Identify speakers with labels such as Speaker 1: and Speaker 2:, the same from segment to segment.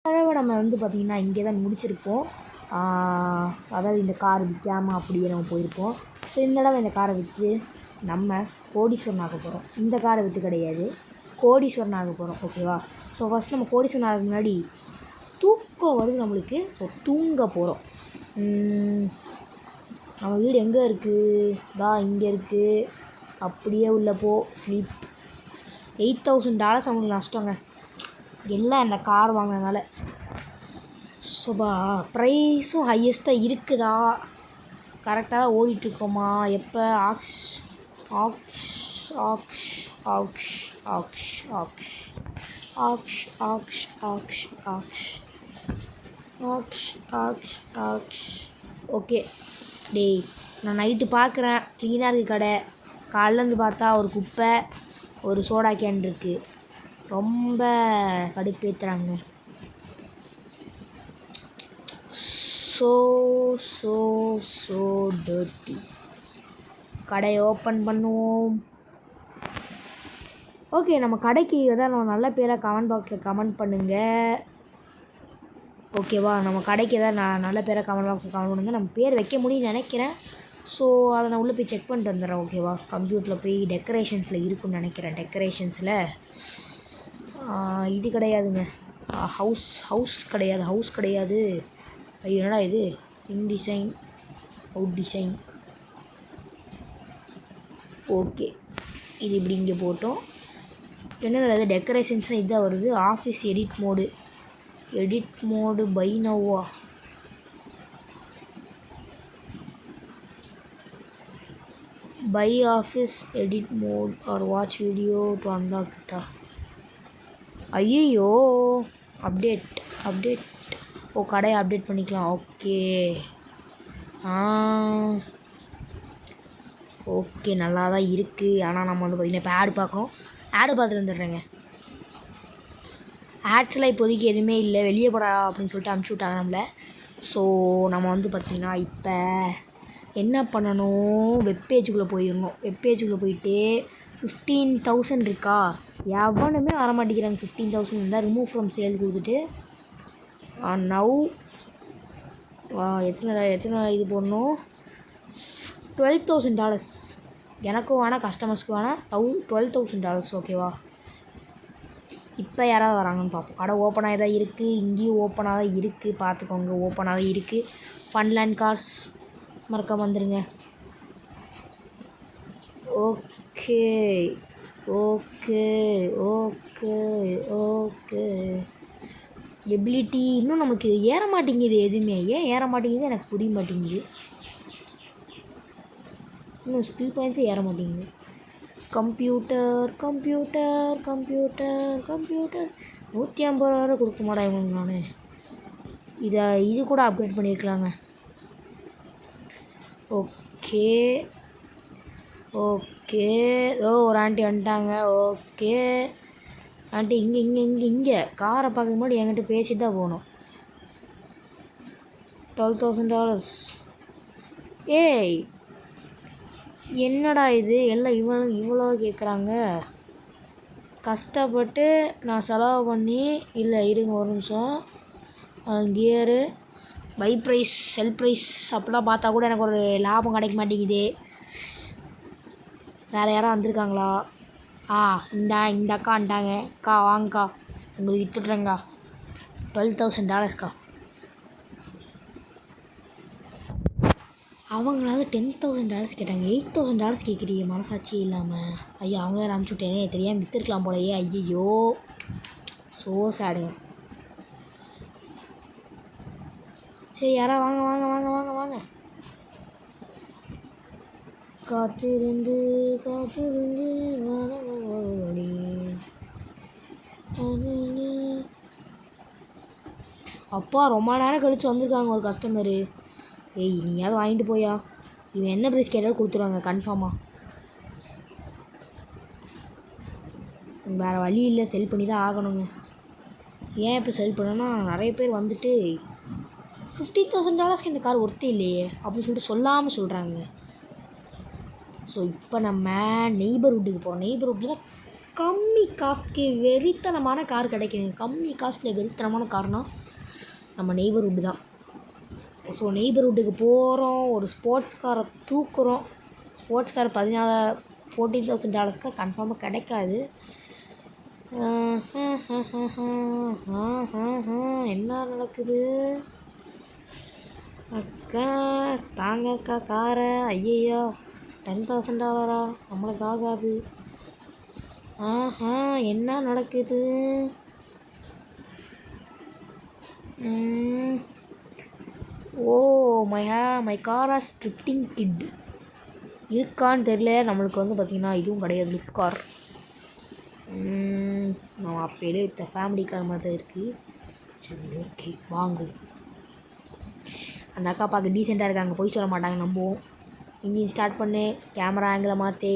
Speaker 1: தடவை நம்ம வந்து பார்த்திங்கன்னா இங்கே தான் முடிச்சிருப்போம். அதாவது இந்த கார் விற்காமல் அப்படியே நம்ம போயிருப்போம். ஸோ இந்த தடவை இந்த காரை விற்று நம்ம கோடீஸ்வரன் ஆக போகிறோம். இந்த காரை விற்று கிடையாது, கோடீஸ்வரன் ஆக போகிறோம். ஓகேவா? ஸோ ஃபஸ்ட் நம்ம கோடீஸ்வரன் ஆகிறதுக்கு முன்னாடி தூக்கம் வருது நம்மளுக்கு. ஸோ தூங்க போகிறோம். நம்ம வீடு எங்கே இருக்குது? இங்கே இருக்குது. அப்படியே உள்ளே போ, ஸ்லீப். $8,000 அவங்களுக்கு நஷ்டங்க எல்லாம் இந்த கார் வாங்கினதுனால. ஸோபா ப்ரைஸும் ஹையஸ்ட்டாக இருக்குதா, கரெக்டாக தான் ஓடிட்டுருக்கோமா? எப்போ ஆக்ஷ் ஆக்ஷ் ஆக்ஷ் ஆக்ஷ் ஆக்ஷ் ஆக்ஷ் ஆக்ஷ் ஆக்ஷ் ஆக்ஷ் ஆக்ஷ் ஆக்ஷ் ஆக்ஷ் ஆக்ஷ். ஓகே டேய், நான் நைட்டு பார்க்குறேன் க்ளீனாக இருக்குது கடை. காலைலேருந்து பார்த்தா ஒரு குப்பை, ஒரு சோடா கேன் இருக்குது. ரொம்ப கடுப்பேற்றுறாங்க. So so so dirty. கடையை ஓப்பன் பண்ணுவோம். ஓகே, நம்ம கடைக்கு எதாவது நம்ம நல்ல பேராக கமெண்ட் பாக்ஸில் கமெண்ட் பண்ணுங்கள். ஓகேவா? நம்ம கடைக்கு எதாவது நல்ல பேராக கமெண்ட் பாக்ஸில் கமெண்ட் பண்ணுங்கள். நம்ம பேர் வைக்க முடியும்னு நினைக்கிறேன். ஸோ அதை நான் உள்ளே போய் செக் பண்ணிட்டு வந்துடுறேன். ஓகேவா? கம்ப்யூட்டரில் போய் டெக்கரேஷன்ஸில் இருக்குன்னு நினைக்கிறேன். டெக்கரேஷன்ஸில் இது கிடையாதுங்க. ஹவுஸ் கிடையாது. ஐயோ, என்னடா இது? In design, out design. Okay, இது இப்படி இங்கே போட்டோம். என்னது அது? டெக்கரேஷன்ஸ்னால் இதுதான் வருது. ஆஃபீஸ் எடிட் மோடு பை நவ்வா. Buy office edit mode or watch video to unlock இட்டா. ஐயோ, அப்டேட். கடையை அப்டேட் பண்ணிக்கலாம். ஓகே நல்லா தான் இருக்குது. ஆனால் நம்ம வந்து பார்த்திங்கன்னா இப்போ ஆடு பார்க்குறோம். ஆடு பார்த்துட்டு வந்துடுறேங்க. ஆட்ஸ்லாம் இப்போதைக்கு எதுவுமே இல்லை, வெளியே போடா அப்படின்னு சொல்லிட்டு அனுப்பிச்சி விட்டாங்க நம்மளை. ஸோ நம்ம வந்து பார்த்திங்கன்னா இப்போ என்ன பண்ணணும், வெப்பேஜுக்குள்ளே போயிடணும். வெப்பேஜுக்குள்ளே போயிட்டு 15,000 இருக்கா, எவனுமே வர மாட்டேங்கிறாங்க. 15,000 இருந்தால் ரிமூவ் ஃப்ரம் சேல் கொடுத்துட்டு நவ் எத்தனை இது போடணும்? $12,000. எனக்கும் வேணாம், கஸ்டமர்ஸ்க்கு வேணாம். $12,000. ஓகேவா? இப்போ யாராவது வராங்கன்னு பார்ப்போம். கடை ஓப்பனாக தான் இருக்குது, இங்கேயும் ஓப்பனாக தான் இருக்குது. பார்த்துக்கோங்க, ஓப்பனாக தான் இருக்குது. ஃபன்லேண்ட் கார்ஸ் மறக்காம வந்துடுங்க. ஓகே எபிலிட்டி இன்னும் நமக்கு ஏற மாட்டேங்குது. எதுவுமே ஏன் ஏற மாட்டேங்குது எனக்கு புரிய மாட்டேங்குது. இன்னும் ஸ்கில் பாயிண்ட்ஸே ஏற மாட்டேங்குது. கம்ப்யூட்டர் $150 கொடுக்க மாட்டேன் இவங்களுக்கு. நான் இது கூட அப்கிரேட் பண்ணியிருக்கலாங்க. ஓகே ஒரு ஆண்டி வந்துட்டாங்க. ஓகே ஆண்டி, இங்கே காரை பார்க்க முன்னாடி என்கிட்ட பேசிட்டு தான் போகணும். $12,000. ஏய், என்னடா இது? எல்லாம் இவ்வளோ கேட்குறாங்க. கஷ்டப்பட்டு நான் செலவு பண்ணி, இல்லை இருங்க ஒரு நிமிஷம், gear buy price sell price அப்படிலாம் பார்த்தா கூட எனக்கு ஒரு லாபம் கிடைக்க மாட்டேங்குது. வேறு யாராவது வந்திருக்காங்களா? இந்த அக்கா வந்துட்டாங்க. அக்கா வாங்கக்கா, உங்களுக்கு விற்றுட்றேங்க்கா. $12,000. அவங்களாவது $10,000 கேட்டாங்க. $8,000 கேட்குறீங்க மனசாட்சி இல்லாமல். ஐயோ, அவங்கள அனுப்பிச்சி விட்டேனே, தெரியாமல் விற்றுருக்கலாம் போலையே. ஐயோ, ஸோ சேடுங்க. சரி, யாராவது வாங்க. காத்திருந்து அப்பா, ரொம்ப நேரம் கழித்து வந்திருக்காங்க ஒரு கஸ்டமரு. ஏய், நீயாவது வாங்கிட்டு போயா? இவன் என்ன ப்ரைஸ் கேட்டாலும் கொடுத்துருவாங்க கன்ஃபார்மாக. வேறு வழி இல்லை, செல் பண்ணி தான் ஆகணுங்க. ஏன் இப்போ செல் பண்ணோன்னா, நிறைய பேர் வந்துட்டு $15,000 இந்த கார் ஒர்த்தே இல்லையே அப்படின்னு சொல்லிட்டு சொல்லாமல் சொல்கிறாங்க. ஸோ இப்போ நம்ம நெய்பர்ஹுட்டுக்கு போகிறோம். நெய்பர்ஹுட்டில் கம்மி காஸ்ட்க்கு வெறித்தனமான கார் கிடைக்குங்க. கம்மி காஸ்ட்டில் வெறித்தனமான கார்னால் நம்ம நெய்பர்ஹுட்டு தான். ஸோ நெய்பர்ஹுட்டுக்கு போகிறோம், ஒரு ஸ்போர்ட்ஸ் காரை தூக்குறோம். ஸ்போர்ட்ஸ் கார் $14,000 கன்ஃபார்மாக கிடைக்காது. என்ன நடக்குது அக்கா? தாங்கக்கா காரை. ஐயையோ, $10,000 நம்மளுக்கு ஆகாது. என்ன நடக்குது? Oh my car as drifting kit இருக்கான்னு தெரியல. நம்மளுக்கு வந்து பார்த்திங்கன்னா இதுவும் கிடையாது, லிஃப்ட் கார். நம்ம அப்போயே வித்த ஃபேமிலி கார் மாதிரி தான் இருக்குது. சரி, ஓகே வாங்கும். அந்த அக்கா பார்க்க டீசெண்டாக இருக்காங்க, போய் சொல்ல மாட்டாங்க, நம்புவோம். இன்ஜின் ஸ்டார்ட் பண்ணு, கேமரா ஆங்கிளை மாற்றி,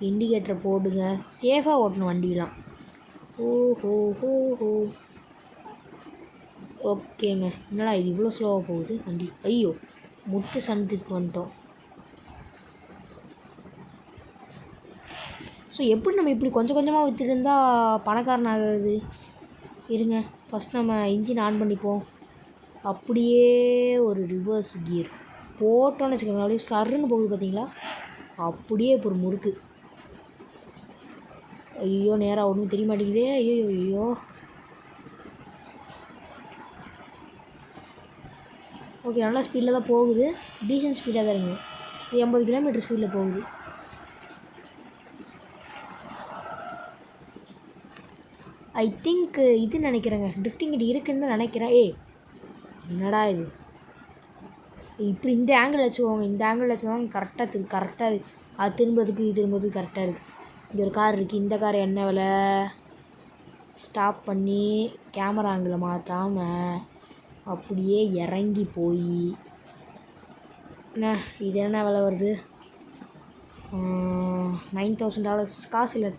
Speaker 1: இண்டிகேட்டரை போடுங்க. சேஃபாக ஓட்டணும் வண்டிலாம். ஓஹோ. ஓகேங்க. என்னடா இது இவ்வளோ ஸ்லோவாக போகுது வண்டி? ஐயோ, முட்டு சந்துக்கு வந்துட்டோம். ஸோ எப்படி நம்ம இப்படி கொஞ்சம் கொஞ்சமாக விற்றுட்டு இருந்தால் பணக்காரன் ஆகிறது? இருங்க, ஃபஸ்ட் நம்ம இன்ஜின் ஆன் பண்ணிப்போம். அப்படியே ஒரு ரிவர்ஸ் கியர் போட்டோன்னு வச்சுக்கோங்க, அப்படியே சருன்னு போகுது பார்த்தீங்களா? அப்படியே இப்போ ஒரு முறுக்கு. ஐயோ, நேராக ஒன்றும் தெரிய மாட்டேங்குதே. ஐயோ. ஓகே, நல்லா ஸ்பீடில் தான் போகுது. டீசன்ட் ஸ்பீடாக தான் இருங்க. 80 km ஸ்பீடில் போகுது. ஐ திங்க் இது நினைக்கிறேங்க, ட்ரிஃப்டிங் இது இருக்குன்னு தான் நினைக்கிறேன். என்னடா இது? இப்படி இந்த ஆங்கிள் வச்சுக்கோங்க, இந்த ஆங்கிள் வச்சுக்கோங்க. கரெக்டாக இருக்குது. அது திரும்புறதுக்கு கரெக்டாக இருக்குது. இங்கே ஒரு கார் இருக்குது. இந்த கார் என்ன விலை? ஸ்டாப் பண்ணி கேமரா ஆங்கிளை மாற்றாமல் அப்படியே இறங்கி போய் இது என்ன விலை வருது? $9,000. காசு இல்லை.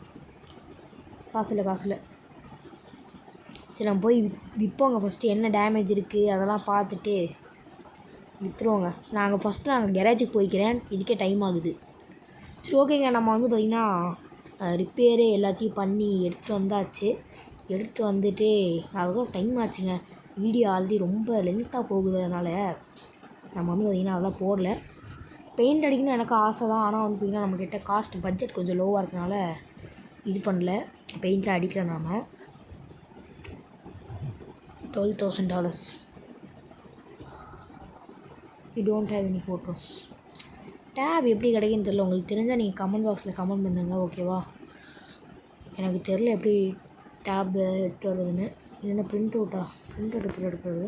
Speaker 1: சரி, நம்ம போய் விற்போங்க. ஃபஸ்ட்டு என்ன டேமேஜ் இருக்குது அதெல்லாம் பார்த்துட்டு விற்றுருவோங்க. நாங்கள் கெராஜுக்கு போய்க்கிறேன், இதுக்கே டைம் ஆகுது. சரி, ஓகேங்க. நம்ம வந்து பார்த்திங்கன்னா ரிப்பேரு எல்லாத்தையும் பண்ணி எடுத்துகிட்டு வந்தாச்சு. எடுத்துகிட்டு வந்துட்டு அதுக்கும் டைம் ஆச்சுங்க. வீடியோ ஆல்ரெடி ரொம்ப லென்த்தாக போகுதுனால நம்ம வந்து பார்த்திங்கன்னா அதெல்லாம் போடல. பெயிண்ட் அடிக்கணும்னு எனக்கு ஆசை தான், ஆனால் வந்து பார்த்திங்கன்னா நம்மக்கிட்ட பட்ஜெட் கொஞ்சம் லோவாக இருக்கனால இது பண்ணல, பெயிண்ட்லாம் அடிக்கல. நாம் $12,000. You don't have any photos. Tape எப்படி கிடைக்குன்னு தெரில. உங்களுக்கு தெரிஞ்சால் நீங்கள் கமெண்ட் பாக்ஸில் கமெண்ட் பண்ணுங்கள், ஓகேவா? எனக்கு தெரில எப்படி டேப் எடுத்து வருதுன்னு. இது என்ன பிரிண்ட் அவுட் எப்படி எடுக்கிறது?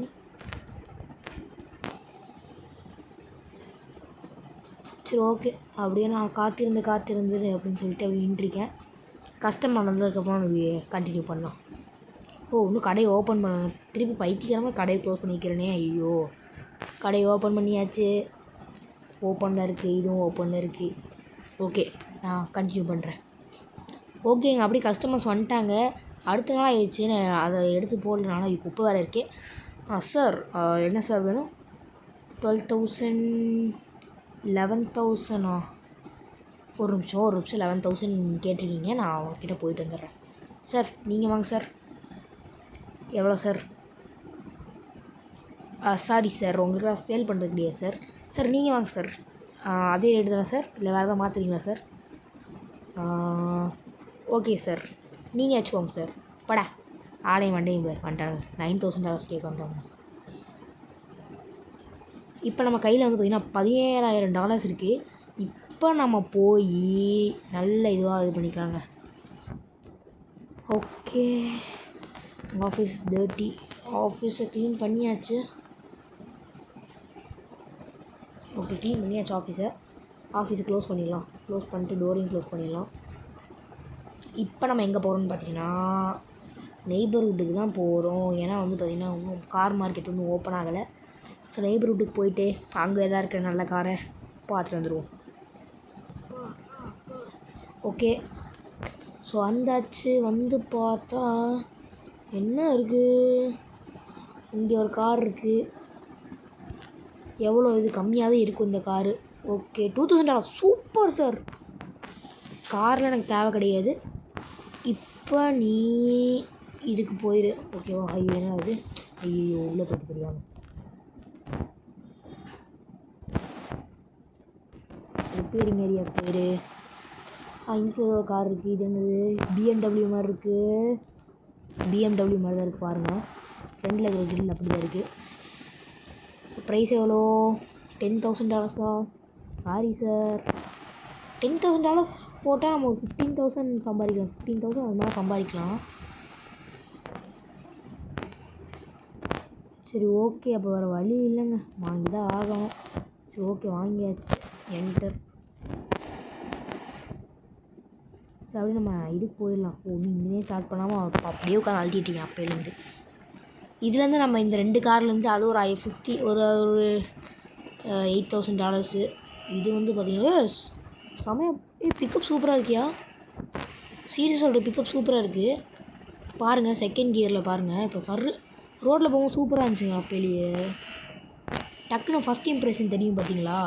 Speaker 1: சரி, ஓகே. அப்படியே நான் காத்திருந்து அப்படின்னு சொல்லிட்டு அப்படி நின்றுருக்கேன். கஷ்டம் நடந்ததுக்கப்புறம் கண்டினியூ பண்ணலாம். இன்னும் கடையை ஓப்பன் பண்ணலாம். திருப்பி பைத்தியக்காரமாக கடையை க்ளோஸ் பண்ணிக்கிறேனே. ஐயோ, கடையை ஓப்பன் பண்ணியாச்சு. ஓப்பனில் இருக்குது, இதுவும் ஓப்பனில் இருக்குது. ஓகே, நான் கண்டினியூ பண்ணுறேன். ஓகேங்க. அப்படி கஸ்டமர்ஸ் வந்துட்டாங்க. அடுத்த நாள் ஆயிடுச்சு. நான் அதை எடுத்து போடலனால குப்பை வேறு இருக்கே. சார், என்ன சார் வேணும்? 12,000 11,000 ஒரு நிமிஷம் 11,000 கேட்டிருக்கீங்க. நான் அவங்கக்கிட்ட போயிட்டு வந்துடுறேன். சார், நீங்கள் வாங்க சார். எவ்வளோ சார்? சாரி சார், உங்களுக்கு தான் சேல் பண்ணுறது கிடையாது சார். சார், நீங்கள் வாங்க சார். அதே ரேட்டு தானே சார், இல்லை வேறு எதாவது மாற்றுறீங்களா சார்? ஓகே சார், நீங்கள் வச்சுக்கோங்க சார். படா ஆலையும் வண்டையும் பேர் வந்துட்டாங்க. $9,000 கேட்க வந்துட்டாங்க. இப்போ நம்ம கையில் வந்து பார்த்திங்கன்னா $17,000 இருக்குது. இப்போ நம்ம போய் நல்ல இதுவாக இது பண்ணிக்கலாங்க. Okay, office dirty. ஆஃபீஸை க்ளீன் பண்ணியாச்சு. ஓகே, க்ளீன் பண்ணியாச்சு ஆஃபீஸை க்ளோஸ் பண்ணிடலாம். க்ளோஸ் பண்ணிட்டு டோரையும் க்ளோஸ் பண்ணிடலாம். இப்போ நம்ம எங்கே போகிறோம்னு பார்த்தீங்கன்னா நெய்பர்ஹுட்டுக்கு தான் போகிறோம். ஏன்னா வந்து பார்த்திங்கன்னா இன்னும் கார் மார்க்கெட் ஒன்றும் ஓப்பன் ஆகலை. ஸோ நெய்பர்ஹுட்டுக்கு போயிட்டு அங்கே எதாவது இருக்கிற நல்ல காரை பார்த்துட்டு வந்துடுவோம். ஓகே, ஸோ வந்தாச்சு. வந்து பார்த்தா என்ன இருக்குது? இங்கே ஒரு கார் இருக்குது. எவ்வளோ இது கம்மியாக தான் இருக்கும் இந்த காரு. ஓகே, $2,000. Super sir. காரில் எனக்கு தேவை கிடையாது. இப்போ நீ இதுக்கு போயிரு, ஓகேவா? ஐயோ என்ன அது, ஐயோ உள்ளே போயிட்டு தெரியாமல். ரிப்பேரிங் ஏரியா போயிரு. இங்கே ஒரு கார் இருக்குது. இது என்னது, பிஎம்டபிள்யூ மாதிரி இருக்குது. பிஎம்டபிள்யூ மாதிரி தான் இருக்குது பாருங்கள். ஃப்ரெண்டில் இருக்கிற கிரில் அப்படி தான் இருக்குது. ப்ரைஸ் எவ்வளோ? $10,000. சாரி சார், $10,000 போட்டால் நம்ம ஒரு 15,000 சம்பாதிக்கலாம். 15,000 அது மாதிரி சம்பாதிக்கலாம். சரி ஓகே, அப்போ வேறு வழி இல்லைங்க, வாங்கி தான் ஆகணும். சரி ஓகே, வாங்கியாச்சு. என்டர். சரி அப்படியே நம்ம இதுக்கு போயிடலாம். இங்கேயே ஸ்டார்ட் பண்ணாமல் அப்படியே உட்காந்து அழுத்திட்டீங்க அப்போலேருந்து. இதுலேருந்து நம்ம இந்த 2 கார்லேருந்து அது ஒரு ஒரு $8,000. இது வந்து பார்த்திங்கன்னா செமையாக பிக்கப் சூப்பராக இருக்கியா? சீரியஸ் சொல்கிற, பிக்கப் சூப்பராக இருக்குது பாருங்கள். செகண்ட் கியரில் பாருங்கள். இப்போ ரோட்டில் போகும்போது சூப்பராக இருந்துச்சுங்க. அப்போலேயே டக்குன்னு ஃபஸ்ட் இம்ப்ரெஷன் தெரியும் பார்த்தீங்களா?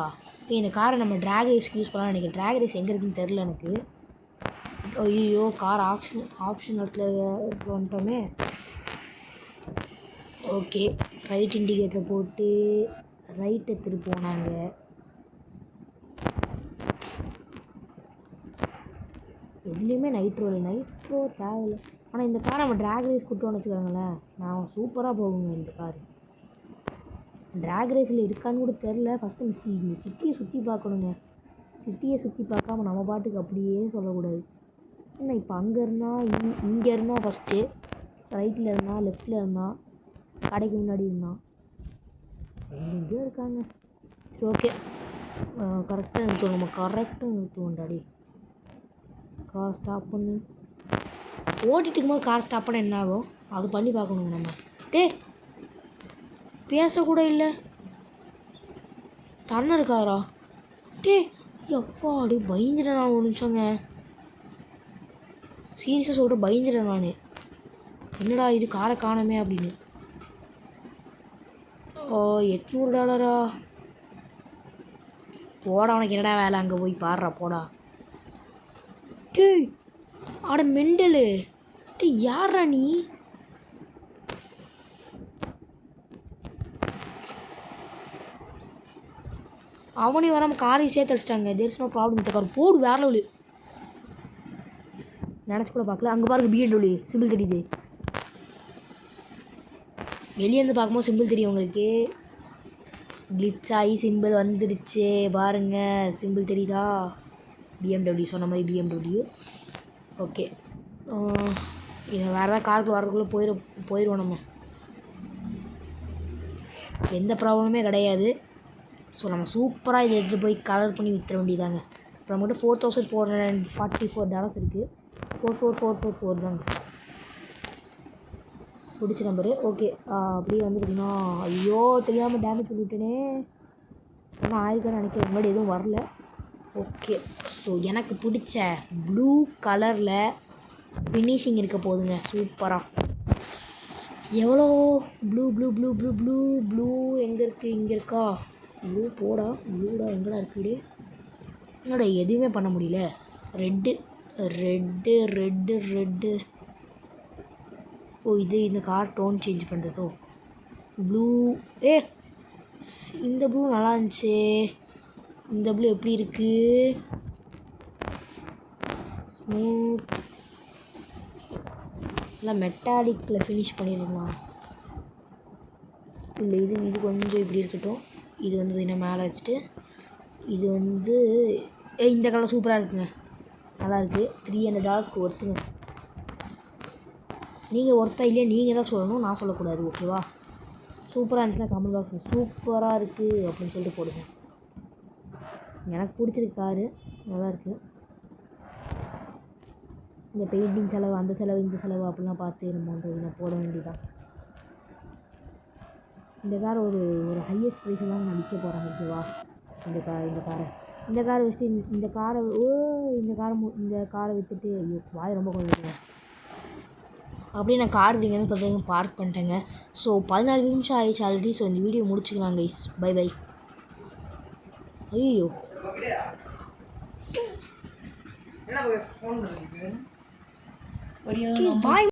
Speaker 1: இந்த காரை நம்ம ட்ராக் ரேஸ்க்கு யூஸ் பண்ணலாம் நினைக்கிறேன். ட்ராக் ரேஸ் எங்கே இருக்குன்னு தெரில எனக்கு. ஐயோ கார் ஆப்ஷன் இடத்துல வந்துட்டோமே. ஓகே, ரைட் இண்டிகேட்டரை போட்டு ரைட் எடுத்துகிட்டு போனாங்க. எதுலேயுமே நைட்ரோ தேவையில்லை. ஆனால் இந்த கார் நம்ம ட்ராக் ரேஸ் கூட்டோன்னு வச்சுக்கோங்களேன், நான் சூப்பராக போகுங்க இந்த கார். ட்ராக் ரேஸில் இருக்கான்னு கூட தெரில. ஃபஸ்ட்டு இந்த சிட்டியை சுற்றி பார்க்கணுங்க. சிட்டியை சுற்றி பார்க்காம நம்ம பாட்டுக்கு அப்படியே சொல்லக்கூடாது. ஏன்னா இப்போ அங்கே இருந்தால் இங்கே இருந்தால் ஃபஸ்ட்டு ரைட்டில் இருந்தால் லெஃப்டில் இருந்தால் கடைக்கு முன்னாடி இருந்தான், எங்கேயோ இருக்காங்க. சரி ஓகே, கரெக்டாக நிறுத்துவோம். நம்ம கரெக்டாக நிறுத்துவோம். டாடி கார் ஸ்டாப் பண்ணு. ஓட்டிட்டு இருக்கும்போது கார் ஸ்டாப் பண்ண என்ன ஆகும் அது பண்ணி பார்க்கணுங்க நம்ம. பேசக்கூட இல்லை, தண்ணி இருக்காரா? எப்பா அப்படி பயந்துட்டேன் நான். ஒரு நிமிஷங்க, சீரியஸாக சொல்கிறேன், பயந்துட்டேன் நான். என்னடா இது காரை காணமே அப்படின்னு. $800. போடா, உனக்கு என்னடா வேலை, அங்கே போய் பாடுறா போடா. ஆட மெண்டலு, யாரா நீ? அவனையும் வராமல் காரையும் சேர்த்து அடிச்சிட்டாங்க. There is no problem. இந்த கார் போடு வேற லெவலு. நினச்சி கூட பார்க்கல. அங்கே பாருங்க பிஎம்டபிள்யூ சிம்பிள் தெரியுது. வெளியேருந்து பார்க்கும்போது சிம்பிள் தெரியும் உங்களுக்கு. கிளிச் ஆகி சிம்பிள் வந்துடுச்சு பாருங்கள். சிம்பிள் தெரியுதா? பிஎம்டபிள்யூ சொன்ன மாதிரி பிஎம்டபிள்யூ. ஓகே, இதை வேறு ஏதாவது காருக்கு வரதுக்குள்ளே போயிடுவோம் நம்ம. எந்த ப்ராப்ளமே கிடையாது. ஸோ நம்ம சூப்பராக இதை எடுத்துகிட்டு போய் கலர் பண்ணி விற்றுற வேண்டியதாங்க. இப்போ நம்மகிட்ட $4,444 இருக்குது. 44444 தாங்க பிடிச்ச நம்பரு. ஓகே, அப்படியே வந்து பார்த்திங்கன்னா, ஐயோ தெரியாமல் டேமேஜ் பண்ணிவிட்டேனே. ஆனால் ஆயிருக்கான்னு நினைக்கிறேன், முன்னாடி எதுவும் வரல. ஓகே, ஸோ எனக்கு பிடிச்ச ப்ளூ கலரில் ஃபினிஷிங் இருக்க போகுதுங்க சூப்பராக. எவ்வளோ blue blue blue blue blue blue எங்கே இருக்குது? இங்கே இருக்கா ப்ளூ? போடா ப்ளூடா, எங்கடா இருக்குது? என்னோட எதுவுமே பண்ண முடியல. Red red red red. ஓ, இது இந்த கார் டோன் சேஞ்ச் பண்ணுறதோ. ப்ளூ, இந்த ப்ளூ நல்லா இருந்துச்சு. இந்த ப்ளூ எப்படி இருக்குது? ஸ்மூத், நல்லா மெட்டாலிக்கில் ஃபினிஷ் பண்ணிடலாம். இல்லை, இது கொஞ்சம் இப்படி இருக்கட்டும். இது வந்து இன்னும் மேலே வச்சுட்டு, இது வந்து இந்த கலர் சூப்பராக இருக்குங்க, நல்லாயிருக்கு. $300 ஒர்த்துங்க. நீங்கள் ஒர்த்தா இல்லையா நீங்கள் தான் சொல்லணும், நான் சொல்லக்கூடாது, ஓகேவா? சூப்பராக இருந்துச்சுன்னா கமெண்ட் பாக்ஸில் சூப்பராக இருக்குது அப்படின்னு சொல்லிட்டு போடுங்க. எனக்கு பிடிச்சிருக்கு காரு, நல்லாயிருக்கு. இந்த பெயிண்டிங் செலவு, அந்த செலவு, இந்த செலவு அப்படிலாம் பார்த்து நம்ம போட வேண்டியதான். இந்த கார் ஒரு ஹையஸ்ட் ப்ரைஸில் தான் நான் விற்க போகிறேன், ஓகேவா? இந்த காரை வச்சுட்டு இந்த காரை விற்றுட்டு, ஐயோ வாய் ரொம்ப கொஞ்சம் அப்படியே நான் கார் இங்கேருந்து பார்த்தீங்கன்னா பார்க் பண்ணிட்டேங்க. ஸோ 14 நிமிஷம் ஆயிடுச்சு ஆல்ரெடி. ஸோ இந்த வீடியோ முடிச்சுக்கலாம் கைஸ், பை பை. ஐயோ
Speaker 2: என்ன ஃபோன் இருக்கு ஒரு